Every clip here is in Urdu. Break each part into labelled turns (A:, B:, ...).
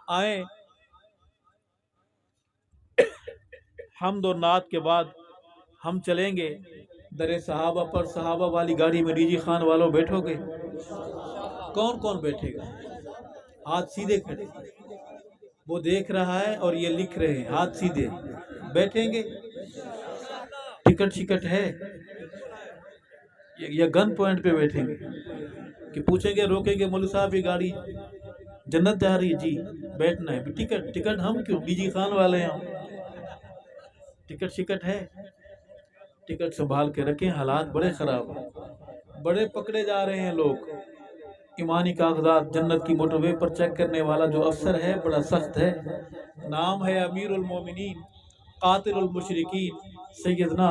A: آئیں حمد اور نعت کے بعد ہم چلیں گے در صحابہ پر. صحابہ والی گاڑی میں ڈی جی خان والوں بیٹھو گے؟ کون کون بیٹھے گا؟ ہاتھ سیدھے کھڑے. وہ دیکھ رہا ہے اور یہ لکھ رہے ہیں. ہاتھ سیدھے. بیٹھیں گے؟ ٹکٹ شکٹ ہے یا گن پوائنٹ پہ بیٹھیں گے کہ پوچھیں گے روکیں گے مولوی صاحب یہ گاڑی جنت جا رہی ہے؟ جی بیٹھنا ہے. ٹکٹ ہم کیوں؟ ڈی جی خان والے ہیں ہم. ٹکٹ شکٹ ہے؟ ٹکٹ سنبھال کے رکھیں. حالات بڑے خراب ہیں. بڑے پکڑے جا رہے ہیں لوگ. ایمانی کاغذات جنت کی موٹر وے پر چیک کرنے والا جو افسر ہے بڑا سخت ہے. نام ہے امیر المومنین قاتل المشرکین سیدنا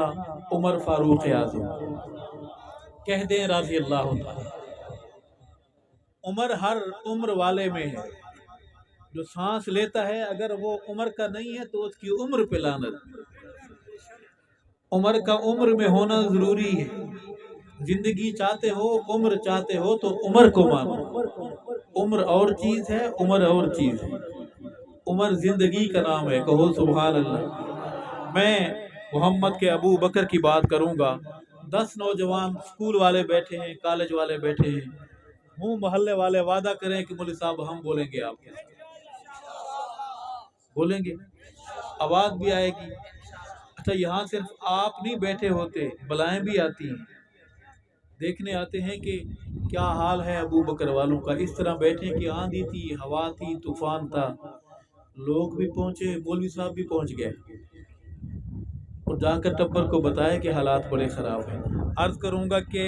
A: عمر فاروق اعظم. کہہ دیں رضی اللہ تعالی. عمر ہر عمر والے میں ہے. جو سانس لیتا ہے اگر وہ عمر کا نہیں ہے تو اس کی عمر پہ لعنت. عمر کا عمر میں ہونا ضروری ہے. زندگی چاہتے ہو عمر چاہتے ہو تو عمر کو مانو. عمر اور چیز ہے عمر اور چیز ہے. عمر زندگی کا نام ہے. کہو سبحان اللہ. میں محمد کے ابو بکر کی بات کروں گا. 10 نوجوان اسکول والے بیٹھے ہیں کالج والے بیٹھے ہیں. ہوں محلے والے وعدہ کریں کہ مولوی صاحب ہم بولیں گے آپ کے بولیں گے. آواز بھی آئے گی. اچھا یہاں صرف آپ نہیں بیٹھے ہوتے بلائیں بھی آتی ہیں. دیکھنے آتے ہیں کہ کیا حال ہے ابو بکر والوں کا. اس طرح بیٹھے کہ آندھی تھی ہوا تھی طوفان تھا. لوگ بھی پہنچے مولوی صاحب بھی پہنچ گئے اور جا کر ٹبر کو بتایا کہ حالات بڑے خراب ہیں. عرض کروں گا کہ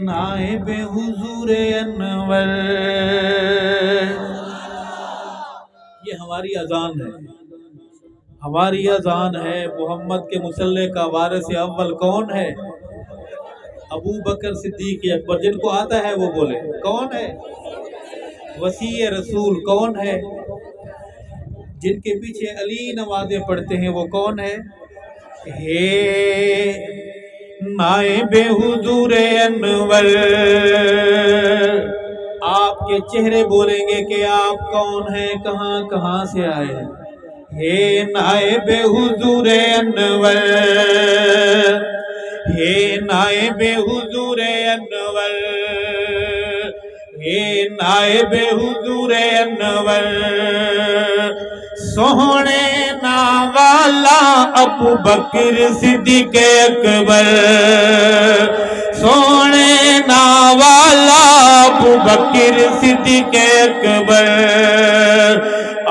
A: نائب حضور انور یہ ہماری اذان ہے. ہماری اذان ہے. محمد کے مصلی کا وارث اول کون ہے؟ ابو بکر صدیق اکبر. جن کو آتا ہے وہ بولے کون ہے؟ وصی رسول کون ہے؟ جن کے پیچھے علی نمازیں پڑھتے ہیں وہ کون ہے؟ نائب حضور انور. آپ کے چہرے بولیں گے کہ آپ کون ہیں کہاں کہاں سے آئے ہیں. نائب حضور انور. نائب حضور انور. نائب حضور انور. سوہنے ناوالا ابو بکر صدیق اکبر. سوہنے ناوالا ابو بکر صدیق اکبر.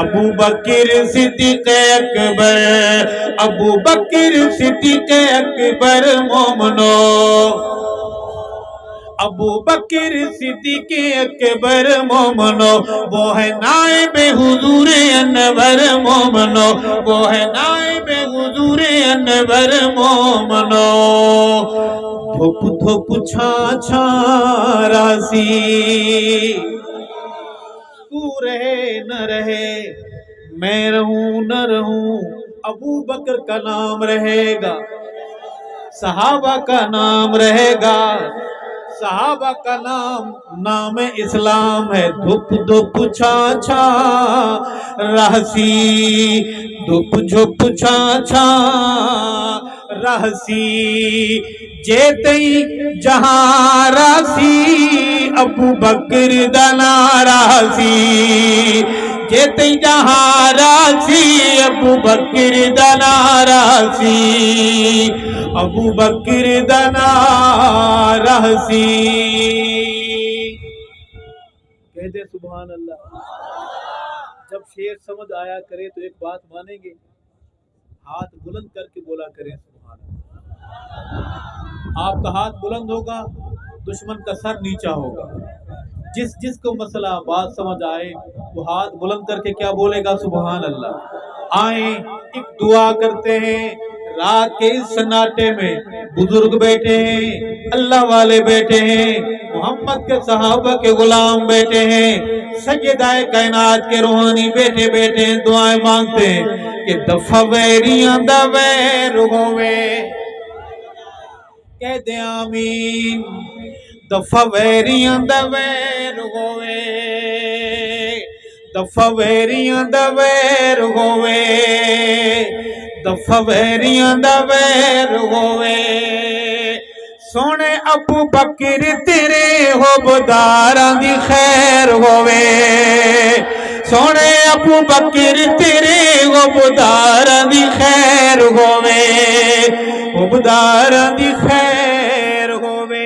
A: ابو بکر صدیق اکبر. ابو بکر صدیق اکبر مومنو. ابو بکر صدیق اکبر مومنو. وہ ہے نائب حضور انور مومنو. وہ ہے نائب حضور انور مومنو. دھوپ دھوپ چھا چھا راسی تو رہے نہ رہے میں رہوں نہ رہوں. ابو بکر کا نام رہے گا صحابہ کا نام رہے گا. صحابہ کا نام اسلام ہے. دھوپ دھوپ چھا چھا راسی. دھوپ دھوپ چھا چھا راسی. جیتئی جہاں راسی ابو بکر دنا راسی. جیتئی جہاں راسی ابو بکر دنا راسی. ابو بکر دنا راسی. کہہ دے سبحان اللہ. جب شعر سمجھ آیا کرے تو ایک بات مانیں گے. ہاتھ بلند کر کے بولا کریں سبحان اللہ. آپ کا ہاتھ بلند ہوگا دشمن کا سر نیچا ہوگا. جس کو مسئلہ بات سمجھ آئے وہ ہاتھ بلند کر کے کیا بولے گا سبحان اللہ. آئیں ایک دعا کرتے ہیں. رات کے اس سناٹے میں بزرگ بیٹھے ہیں اللہ والے بیٹھے ہیں محمد کے صحابہ کے غلام بیٹھے ہیں سیدہ کائنات کے روحانی بیٹھے بیٹھے دعائیں مانگتے ہیں کہ دفع ویریاں دا ویر ہووے. کہہ دے آمین دفع ویریاں دا ویر ہوئے دفع ویریاں دا ویر ہوئے دفع ویریاں دا ویر ہوئے سونے ابو بکر تیرے حبداراں دی خیر ہوئے سونے ابو بکر تیرے حبداراں دی خیر ہوئے حبداراں دی خیر ہوئے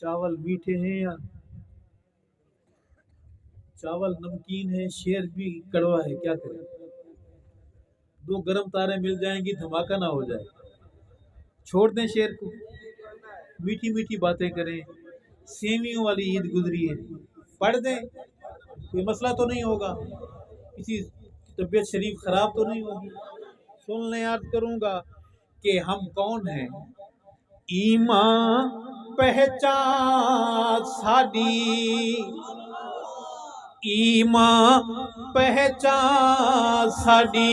A: چاول میٹھے ہیں یا چاول نمکین ہے شیر بھی کڑوا ہے کیا کریں دو گرم تارے مل جائیں گی دھماکہ نہ ہو جائے چھوڑ دیں شیر کو میٹھی میٹھی باتیں کریں سیویوں والی عید گزری ہے پڑھ دیں کوئی مسئلہ تو نہیں ہوگا کسی طبیعت شریف خراب تو نہیں ہوگی سننے عرض کروں گا کہ ہم کون ہیں ایمان پہچان ساڈی ایمان پہچان ساڈی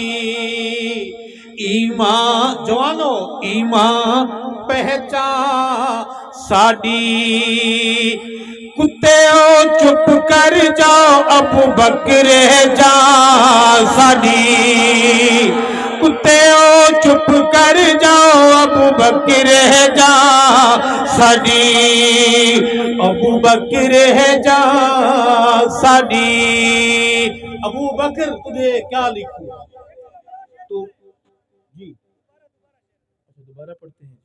A: ایمان جوانو ایمان پہچان ساڈی کتے او چپ کر جاؤ ابو بکر جا ساڈی کتے او چپ کر جاؤ ابو بکر جا ساڈی ابو بکر جا ساڈی ابو بکر تجھے کیا لکھوں تو جی دوبارہ پڑھتے ہیں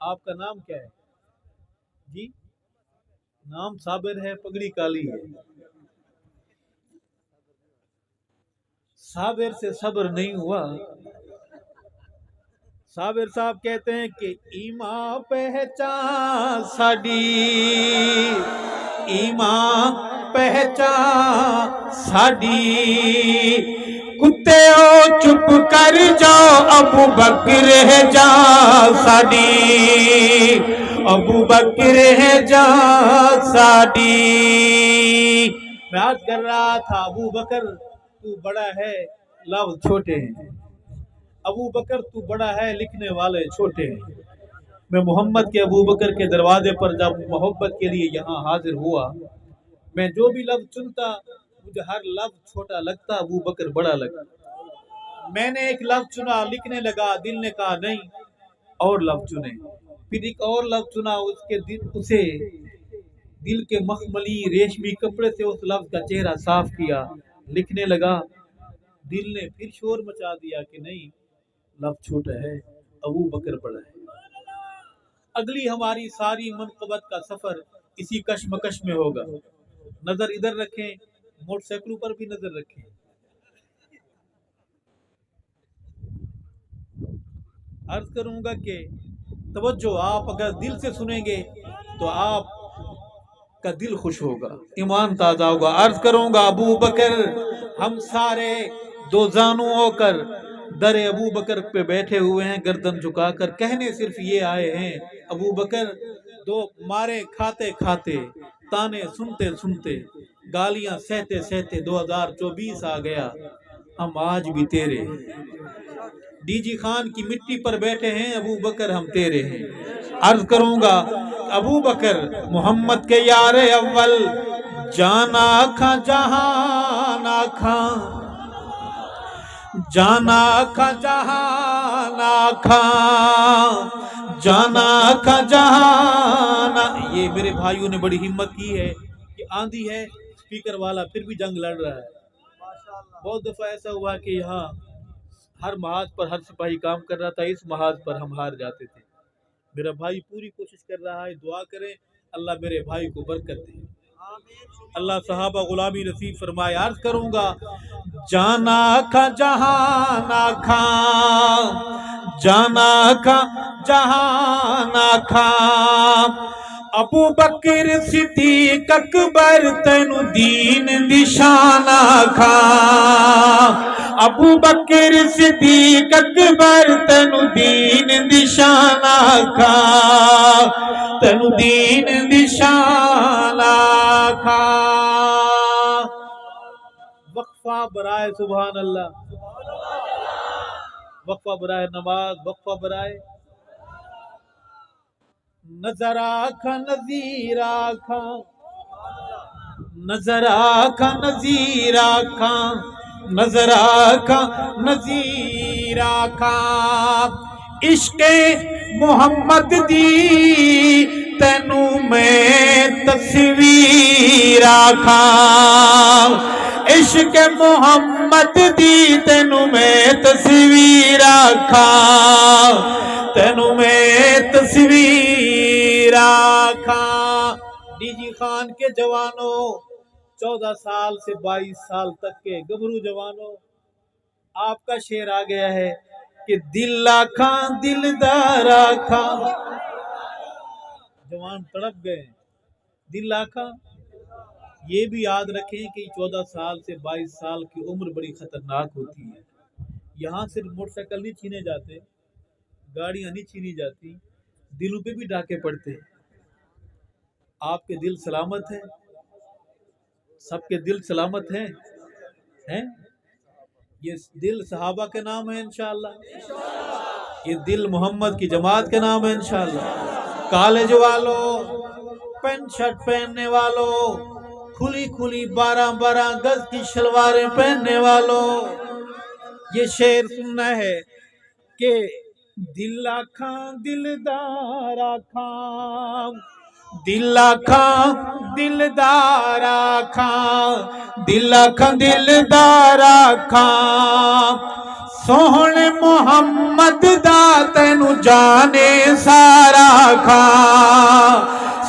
A: آپ کا نام کیا ہے جی نام صابر ہے پگڑی کالی ہے صابر سے صبر نہیں ہوا صابر صاحب کہتے ہیں کہ ایمان پہچان ساڈی ایمان پہچان ساڈی کتے او چپ کر جاؤ ابو بکر جا ساڈی ابو بکر جا ساڈی میں عرض کر رہا تھا ابو بکر تو بڑا ہے لفظ چھوٹے ہیں ابو بکر تو بڑا ہے لکھنے والے چھوٹے ہیں میں محمد کے ابو بکر کے دروازے پر جب محبت کے لیے یہاں حاضر ہوا میں جو بھی لفظ چنتا مجھے ہر لفظ چھوٹا لگتا ابو بکر بڑا لگتا میں نے ایک لفظ چنا لکھنے لگا دل نے کہا نہیں اور لفظ چنے پھر ایک اور لفظ چنا اس کے اسے دل کے مخملی ریشمی کپڑے سے اس لفظ کا چہرہ صاف کیا لکھنے لگا دل نے پھر شور مچا دیا کہ نہیں لفظ چھوٹا ہے ابو بکر بڑا ہے اگلی ہماری ساری منقبت کا سفر اسی کشمکش میں ہوگا نظر ادھر رکھیں موٹر سائیکلوں پر بھی نظر رکھیں عرض کروں گا کہ توجہ آپ اگر دل سے سنیں گے تو آپ کا دل خوش ہوگا ایمان تازہ ہوگا عرض کروں گا ابو بکر ہم سارے دو زانو ہو کر در ابو بکر پہ بیٹھے ہوئے ہیں گردن جھکا کر کہنے صرف یہ آئے ہیں ابو بکر دو مارے کھاتے کھاتے تانے سنتے سنتے گالیاں سہتے سہتے 2024 آ گیا ہم آج بھی تیرے ڈی جی خان کی مٹی پر بیٹھے ہیں ابو بکر ہم تیرے ہیں عرض کروں گا ابو بکر محمد کے یار اول جانا کھا جہان آکھا جانا کھا جہان آکھا جانا کھا جہان یہ میرے بھائیوں نے بڑی ہمت کی ہے کہ آندھی ہے سپیکر والا پھر بھی جنگ لڑ رہا ہے بہت دفعہ ایسا ہوا کہ یہاں ہر محاذ پر ہر سپاہی کام کر رہا تھا اس محاذ پر ہم ہار جاتے تھے میرا بھائی پوری کوشش کر رہا ہے دعا کریں اللہ میرے بھائی کو برکت دے اللہ صحابہ غلامی نصیب فرمائے عرض کروں گا جانا کھا جہان آکھا جانا کھا جہان آکھا ابو بکر صدیق اکبر تینو دین دی شان آکھا ابو بکر صدیق اکبر تینو دین دی شان آکھا تینو دین دی شان آکھا وقفہ برائے سبحان اللہ وقفہ برائے نماز، وقفہ برائے نظر آکھا نظیر آکھا، نظر آکھا نظیر آکھا، نظر آکھا نظیر آکھا، عشق محمد دی تینو میں تصویر آکھا، عشق محمد دی تینو میں تصویر آکھا، تینو میں تصویر آکھا۔ ڈی جی خان کے جوانوں، 14 سال سے 22 سال تک کے گبرو جوانوں، آپ کا شعر آ گیا ہے کہ دل آکھاں دلدار آکھاں، جوان تڑپ گئے، دل آکھاں۔ یہ بھی یاد رکھیں کہ 14 سال سے 22 سال کی عمر بڑی خطرناک ہوتی ہے۔ یہاں صرف موٹر سائیکل نہیں چھینے جاتے، گاڑیاں نہیں چھینی جاتی، دلوں پہ بھی ڈاکے پڑتے ہیں۔ آپ کے دل سلامت ہیں؟ سب کے دل سلامت ہیں؟ یہ دل صحابہ کے نام ہے انشاءاللہ، یہ دل محمد کی جماعت کے نام ہے انشاءاللہ۔ کالج والوں، پینٹ شرٹ پہننے والوں، کھلی کھلی 12 گز کی شلواریں پہننے والوں، یہ شعر سننا ہے کہ دل آکھاں دلدار آکھاں، دل آکھاں دلدار آکھاں، دل آکھاں دلدار آکھاں، سوہنے محمد دا تینو جانے سارا آکھاں،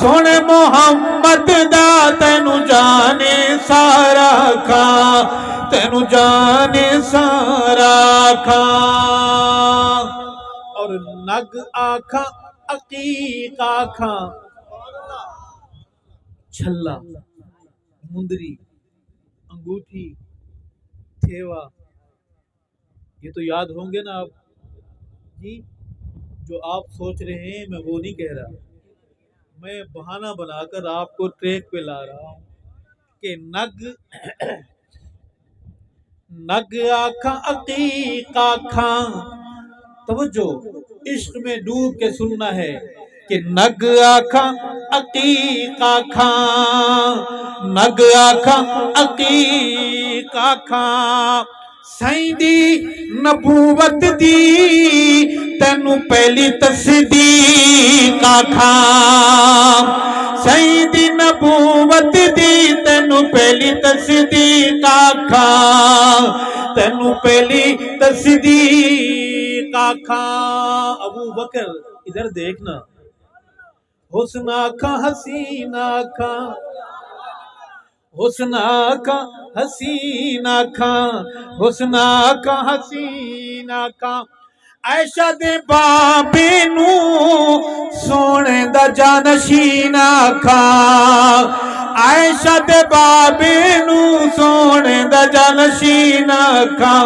A: سوہنے محمد دا تینو جانے سارا آکھاں، تینو جانے سارا آکھاں، اور نگ آکھاں عقیق آکھاں، چھلا، مندری، انگوٹھی، تھیوا، یہ تو یاد ہوں گے نا آپ جی؟ جو آپ سوچ رہے ہیں میں وہ نہیں کہہ رہا، میں بہانہ بنا کر آپ کو ٹریک پہ لا رہا ہوں کہ نگ آکھاں عقیق آکھاں، توجہ عشق میں ڈوب کے سننا ہے کہ نگ آکھاں عقیق آکھاں، نگ آکھاں عقیق آکھاں، سائیں دی نبوت دی تینو پہلی تصدیق آکھاں، سائیں دی نبوت دی تینو پہلی تصدیق آکھاں، تینو پہلی تصدیق آکھاں۔ ابو بکر ادھر دیکھنا، حسن آکھاں حسین آکھاں، حسن آکھاں حسین آکھاں، حسن آکھاں حسین آکھاں، عائشہ دے بابے نو سونے دا جانشین آکھاں، عائشہ دے بابے نو سونے دا جانشین آکھاں،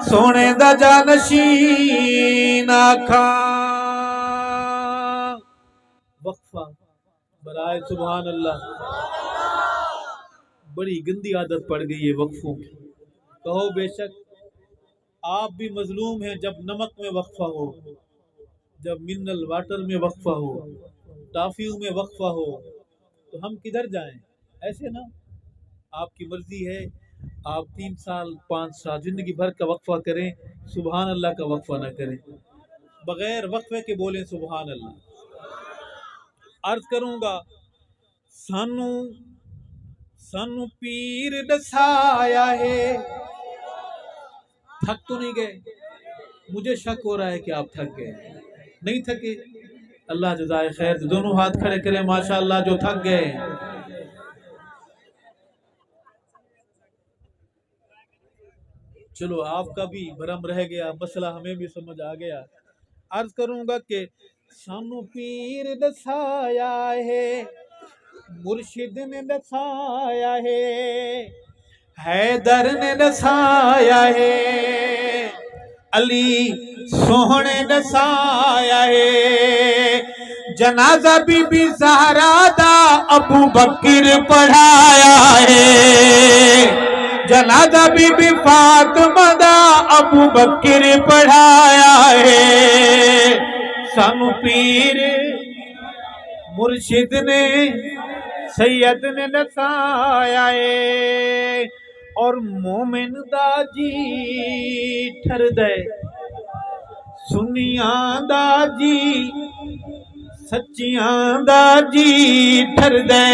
A: سونے دا جانشین آکھاں۔ وقفہ برائے سبحان اللہ، بڑی گندی عادت پڑ گئی ہے وقفوں کی۔ کہو بے شک آپ بھی مظلوم ہیں جب نمک میں وقفہ ہو، جب منرل واٹر میں وقفہ ہو، ٹافیوں میں وقفہ ہو، تو ہم کدھر جائیں؟ ایسے نا آپ کی مرضی ہے آپ 3 سال 5 سال زندگی بھر کا وقفہ کریں، سبحان اللہ کا وقفہ نہ کریں، بغیر وقفے کے بولیں سبحان اللہ۔ عرض کروں گا، سانو پیر دسایا ہے، تھک تو نہیں گئے؟ مجھے شک ہو رہا ہے کہ آپ تھک گئے، نہیں تھکے؟ اللہ جزائے خیر، دونوں ہاتھ کھڑے کریں ماشاءاللہ جو تھک گئے۔ چلو آپ کا بھی بھرم رہ گیا، مسئلہ ہمیں بھی سمجھ آ گیا۔ عرض کروں گا کہ سانو پیر دسایا ہے، مرشد نے دسایا ہے، حیدر نے دسایا ہے، علی سوہنے دسایا ہے، جنازہ بی بی زہرا دا ابو بکر پڑھایا ہے،
B: جنازہ بی بی فاطمہ دا ابو بکر پڑھایا ہے سانو پیر مرشد نے سید نے نسایا ہے اور مومن دا جی ٹھر دے سنیاں دا جی سچیاں دا جی ٹھر دے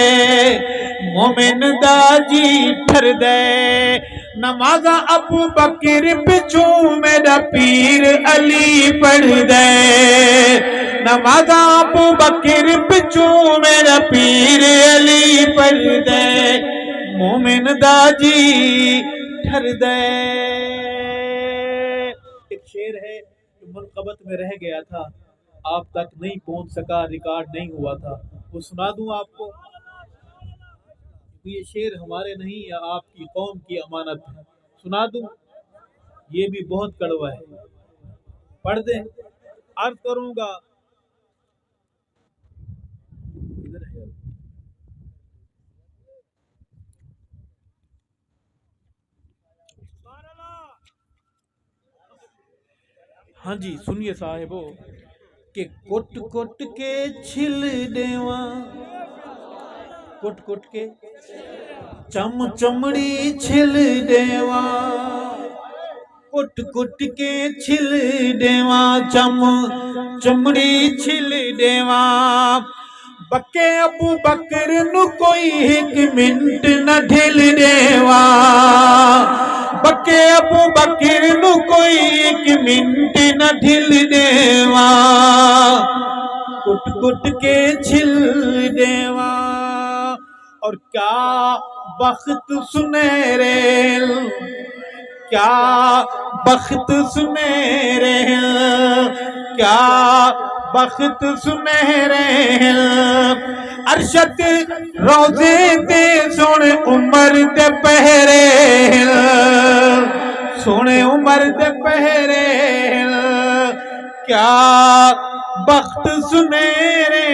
B: مومن دا جی ٹھر دے نمازاں ابو بکر پچھوں میرا پیر علی پڑھ دے نمازاں ابو بکر پچھوں میرا پیر علی پڑھ دے مومن دا جی ٹھر دے۔
A: ایک شعر ہے جو منقبت میں رہ گیا تھا، آپ تک نہیں پہنچ سکا، ریکارڈ نہیں ہوا تھا، وہ سنا دوں آپ کو؟ یہ شعر ہمارے نہیں یا آپ کی قوم کی امانت ہے، سنا دوں؟ یہ بھی بہت کڑوا ہے، پڑھ دیں؟ عرض کروں گا ہاں جی سنیے صاحبو کہ کٹ کٹ کے چھل دیواں کٹ کٹ کے چم چمڑی چھل دیواں کٹ کٹ کے چھل دیواں چم چمڑی چھل دیواں بکے ابو بکر نو کوئی ایک منٹ نہ ڈھل دیواں بکے ابو بکر نو کوئی ایک منٹ نہ ڈھل دیواں کٹ کٹ کے چھل دیواں اور کیا بخت سنہرے کیا بخت سنہرے کیا بخت سنہرے ارشد روزے تے سونے عمر دے پہرے سونے عمر دے پہرے کیا بخت سنہرے